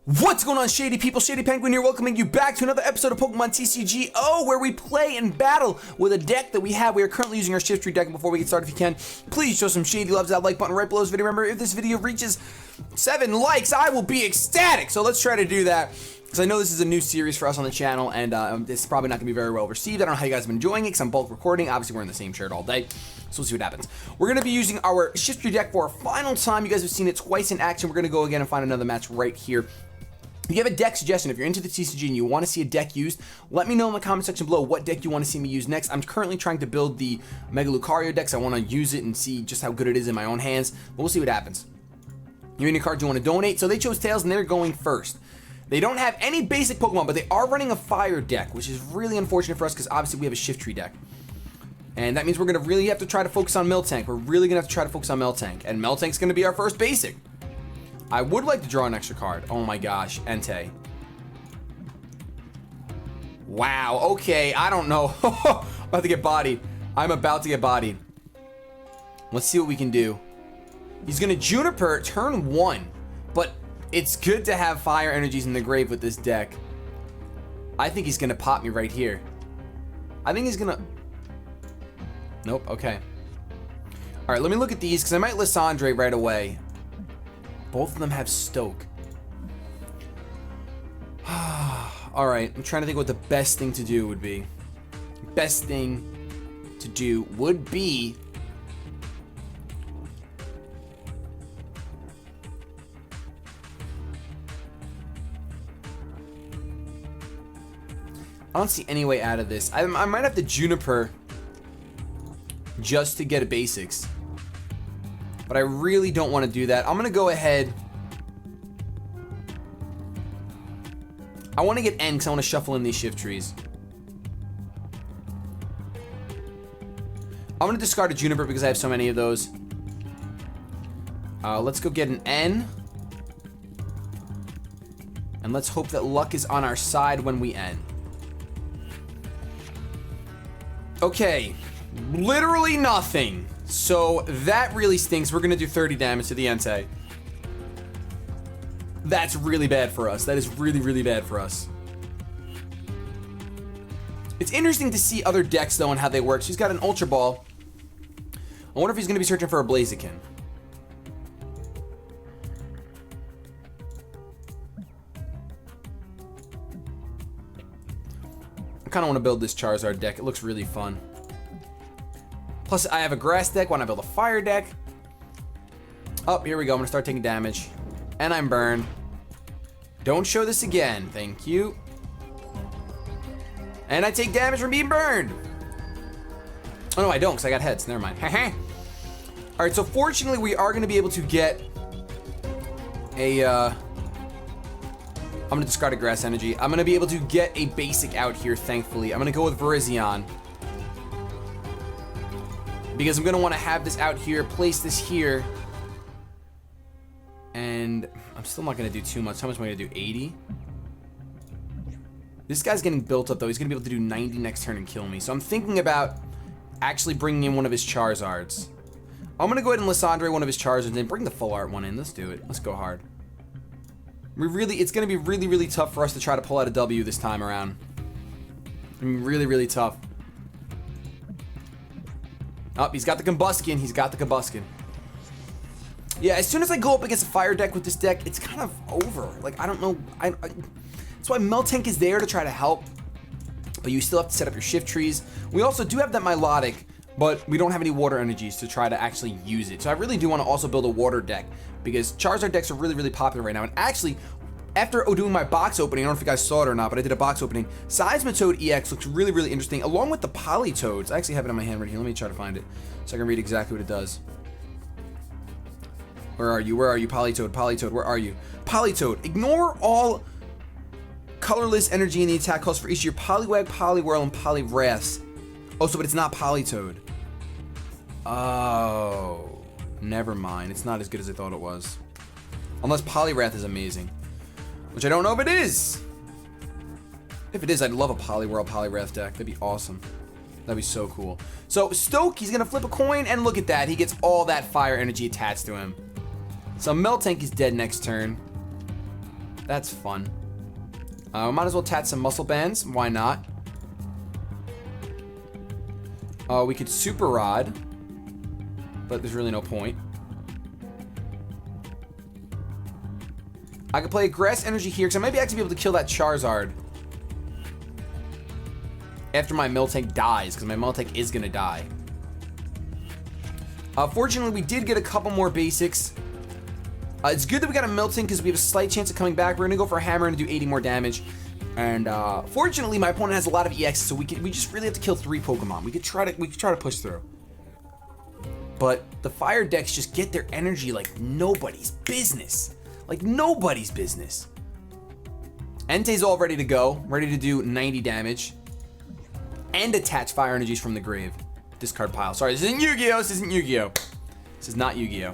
What's going on, Shady people? ShadyPenguinn here, welcoming you back to another episode of Pokemon TCGO, where we play and battle with a deck that we have. We are currently using our Shiftry deck, and before we get started, if you can, please show some Shady loves. That like button right below this video. Remember, if this video reaches 7 likes, I will be ecstatic. So let's try to do that, because I know this is a new series for us on the channel, and this is probably not going to be very well received. I don't know how you guys have been enjoying it, because I'm bulk recording. Obviously, we're in the same shirt all day, so we'll see what happens. We're going to be using our Shiftry deck for our final time. You guys have seen it twice in action. We're going to go again and find another match right here. If you have a deck suggestion, if you're into the TCG and you want to see a deck used, let me know in the comment section below what deck you want to see me use next. I'm currently trying to build the Mega Lucario decks. I want to use it and see just how good it is in my own hands, but we'll see what happens. You have any cards you want to donate? So they chose Tails and they're going first. They don't have any basic Pokemon, but they are running a Fire deck, which is really unfortunate for us because obviously we have a Shiftry deck. And that means we're going to really have to try to focus on Miltank. We're really going to have to try to focus on Miltank, and Miltank's going to be our first basic. I would like to draw an extra card. Oh my gosh, Entei. Wow, okay, I don't know. I'm about to get bodied. I'm about to get bodied. Let's see what we can do. He's gonna Juniper turn 1, but it's good to have fire energies in the grave with this deck. I think he's gonna pop me right here. I think he's gonna... Nope, okay. All right, let me look at these, because I might Lissandre right away. Both of them have Stoke. All right, I'm trying to think what the best thing to do would be. Best thing to do would be... I don't see any way out of this. I might have to Juniper just to get a basics. But I really don't want to do that. I'm going to go ahead. I want to get N because I want to shuffle in these Shiftries. I'm going to discard a Juniper because I have so many of those. Let's go get an N. And let's hope that luck is on our side when we end. Okay. Literally nothing. So that really stinks. We're going to do 30 damage to the Entei. That's really bad for us. That is really, really bad for us. It's interesting to see other decks, though, and how they work. She's got an Ultra Ball. I wonder if he's going to be searching for a Blaziken. I kind of want to build this Charizard deck. It looks really fun. Plus, I have a grass deck. Why not build a fire deck? Oh, here we go. I'm going to start taking damage. And I'm burned. Don't show this again. Thank you. And I take damage from being burned. Oh, no, I don't, because I got heads. Never mind. All right, so fortunately, we are going to be able to get a... I'm going to discard a grass energy. I'm going to be able to get a basic out here, thankfully. I'm going to go with Virizion. Because I'm going to want to have this out here, place this here. And I'm still not going to do too much. How much am I going to do? 80? This guy's getting built up, though. He's going to be able to do 90 next turn and kill me. So I'm thinking about actually bringing in one of his Charizards. I'm going to go ahead and Lissandre one of his Charizards and bring the full art one in. Let's do it. Let's go hard. It's going to be really, really tough for us to try to pull out a W this time around. I mean, really, really tough. Oh, he's got the Combuskin. He's got the Combuskin. Yeah, as soon as I go up against a fire deck with this deck, it's kind of over. Like, I don't know. That's why Miltank is there to try to help. But you still have to set up your Shiftries. We also do have that Milotic, but we don't have any water energies to try to actually use it. So I really do want to also build a water deck, because Charizard decks are really, really popular right now. And actually, after doing my box opening, I don't know if you guys saw it or not, but I did a box opening. Seismitoad EX looks really, really interesting, along with the Politoads. I actually have it in my hand right here. Let me try to find it so I can read exactly what it does. Where are you? Where are you, Politoad? Politoad, where are you? Politoad, ignore all colorless energy in the attack cost for each of your Poliwag, Poliwhirl, and Poliwrath. Oh, so but it's not Politoad. Oh, never mind. It's not as good as I thought it was. Unless Poliwrath is amazing. Which I don't know if it is. If it is, I'd love a Poliwhirl, Poliwrath deck. That'd be awesome. That'd be so cool. So Stoke, he's gonna flip a coin, and look at that. He gets all that fire energy attached to him. So Miltank is dead next turn. That's fun. Might as well attach some muscle bands. Why not? We could super rod, but there's really no point. I could play a grass energy here because I might actually be able to kill that Charizard after my Miltank dies, because my Miltank is gonna die. Fortunately, we did get a couple more basics. It's good that we got a Miltank because we have a slight chance of coming back. We're gonna go for a hammer and do 80 more damage. And fortunately, my opponent has a lot of EX, so we just really have to kill 3 Pokemon. We could try to push through. But the fire decks just get their energy like nobody's business. Like nobody's business. Entei's all ready to go, ready to do 90 damage. And attach fire energies from the grave. Discard pile. Sorry, this isn't Yu-Gi-Oh! This isn't Yu-Gi-Oh! This is not Yu-Gi-Oh!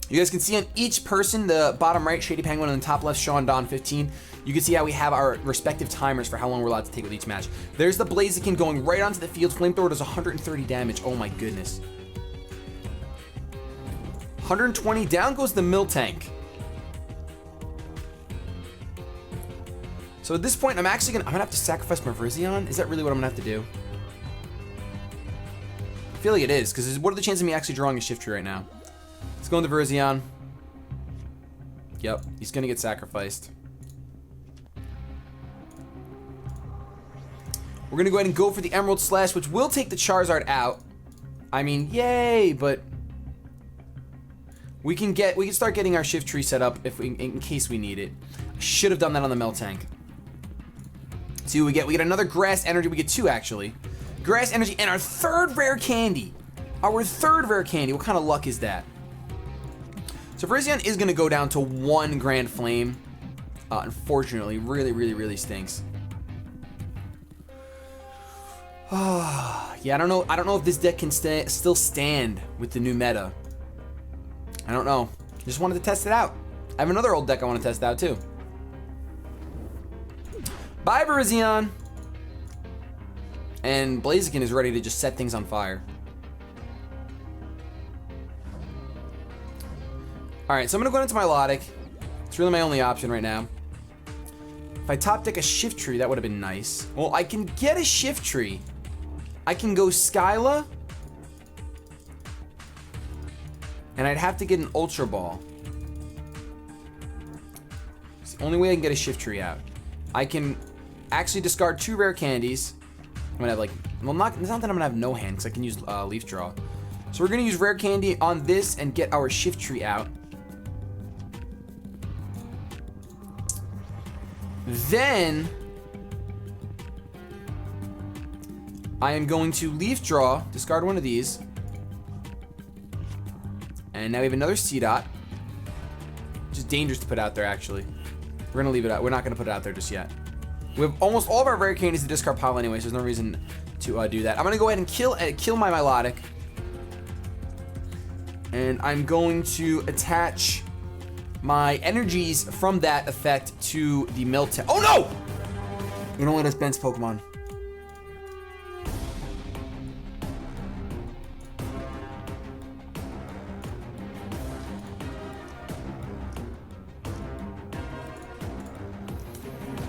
You guys can see on each person, the bottom right, ShadyPenguinn, and the top left, Sean Don 15. You can see how we have our respective timers for how long we're allowed to take with each match. There's the Blaziken going right onto the field. Flamethrower does 130 damage. Oh my goodness. 120. Down goes the Miltank. So at this point, I'm gonna have to sacrifice my Virizion. Is that really what I'm gonna have to do? I feel like it is, because what are the chances of me actually drawing a Shiftry right now? Let's go into Virizion. Yep, he's gonna get sacrificed. We're gonna go ahead and go for the Emerald Slash, which will take the Charizard out. I mean, yay, but we can start getting our Shiftry set up in case we need it. Should have done that on the Miltank. See what we get. We get another Grass Energy. We get 2 actually. Grass Energy and our 3rd rare candy. Our 3rd rare candy. What kind of luck is that? So Virizion is going to go down to 1 Grand Flame. Unfortunately, really stinks. Yeah, I don't know if this deck can still stand with the new meta. I don't know. Just wanted to test it out. I have another old deck I want to test out too. Bye, Virizion. And Blaziken is ready to just set things on fire. Alright, so I'm going to go into my Melodic. It's really my only option right now. If I top deck a Shiftry, that would have been nice. Well, I can get a Shiftry. I can go Skyla. And I'd have to get an Ultra Ball. It's the only way I can get a Shiftry out. I can actually discard 2 rare candies. I'm going to have like... Well, it's not that I'm going to have no hand, because I can use Leaf Draw. So we're going to use rare candy on this and get our Shiftry out. Then I am going to Leaf Draw, discard one of these. And now we have another C-Dot. Which is dangerous to put out there, actually. We're going to leave it out. We're not going to put it out there just yet. We have almost all of our rare candies to discard pile anyway, so there's no reason to do that. I'm going to go ahead and kill my Melodic. And I'm going to attach my energies from that effect to the Miltank. Oh no! We don't let us bench Pokemon.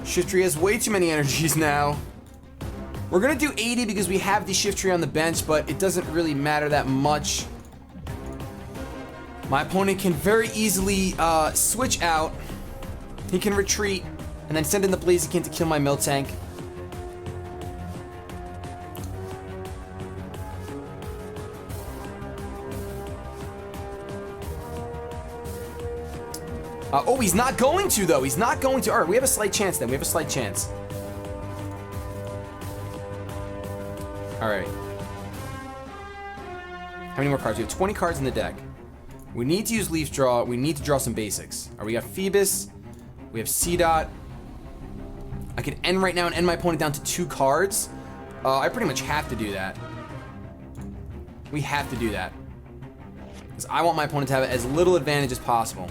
Shiftry has way too many energies now. We're gonna do 80 because we have the Shiftry on the bench, but it doesn't really matter that much. My opponent can very easily switch out. He can retreat and then send in the Blaziken to kill my Miltank. Oh, he's not going to, though. He's not going to. All right, we have a slight chance then. We have a slight chance. All right. How many more cards? We have 20 cards in the deck. We need to use Leaf Draw. We need to draw some basics. All right, we got Phoebus. We have C-Dot. I can end right now and end my opponent down to 2 cards. I pretty much have to do that. We have to do that. Because I want my opponent to have as little advantage as possible.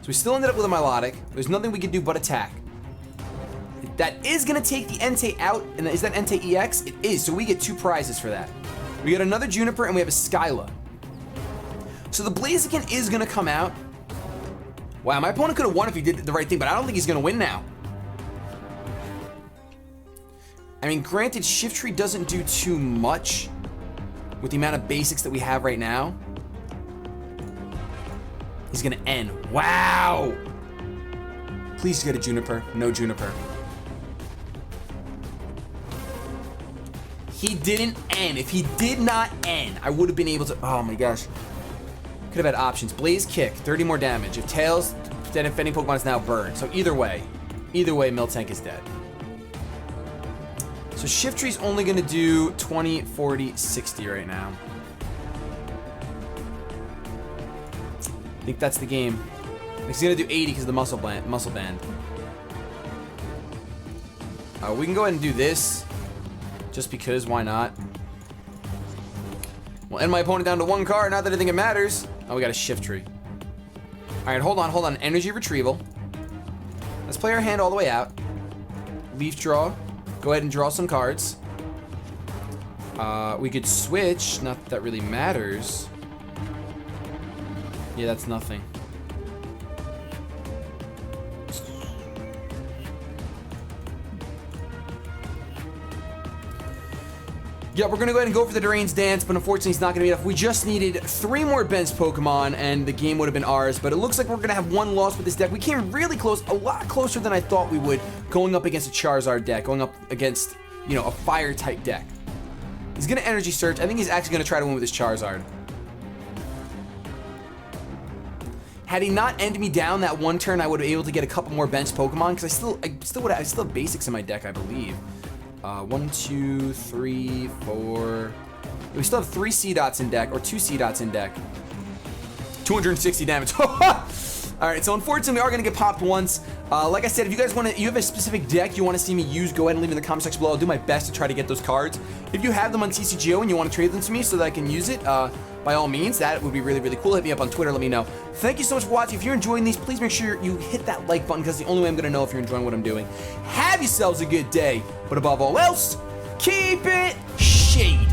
So we still ended up with a Melodic. There's nothing we can do but attack. That is going to take the Entei out. And is that Entei EX? It is. So we get 2 prizes for that. We get another Juniper and we have a Skyla. So the Blaziken is going to come out. Wow, my opponent could have won if he did the right thing, but I don't think he's going to win now. I mean, granted, Shiftry doesn't do too much with the amount of basics that we have right now. He's going to end. Wow! Please get a Juniper. No Juniper. He didn't end. If he did not end, I would have been able to... Oh my gosh. Could have had options. Blaze Kick, 30 more damage. If Tails, then defending Pokemon is now burned. So either way, Miltank is dead. So Shiftry's only going to do 20, 40, 60 right now. I think that's the game. He's going to do 80 because of the muscle band. We can go ahead and do this. Just because, why not? We'll end my opponent down to 1 card, not that I think it matters. Oh, we got a Shiftry. Alright, hold on. Energy retrieval. Let's play our hand all the way out. Leaf draw. Go ahead and draw some cards. We could switch. Not that that really matters. Yeah, that's nothing. Yeah, we're going to go ahead and go for the Durain's Dance, but unfortunately it's not going to be enough. We just needed 3 more bench Pokemon, and the game would have been ours, but it looks like we're going to have 1 loss with this deck. We came really close, a lot closer than I thought we would, going up against a Charizard deck, going up against, you know, a Fire-type deck. He's going to Energy Search. I think he's actually going to try to win with his Charizard. Had he not ended me down that 1 turn, I would have been able to get a couple more bench Pokemon, because I still have basics in my deck, I believe. 1, 2, 3, 4. We still have 3 C-Dots in deck, or 2 C-Dots in deck. 260 damage. Alright, so unfortunately we are going to get popped once. Like I said, if you guys you have a specific deck you want to see me use, go ahead and leave it in the comment section below. I'll do my best to try to get those cards. If you have them on TCGO and you want to trade them to me so that I can use it, by all means, that would be really, really cool. Hit me up on Twitter, let me know. Thank you so much for watching. If you're enjoying these, please make sure you hit that like button, because it's the only way I'm going to know if you're enjoying what I'm doing. Have yourselves a good day, but above all else, keep it shady.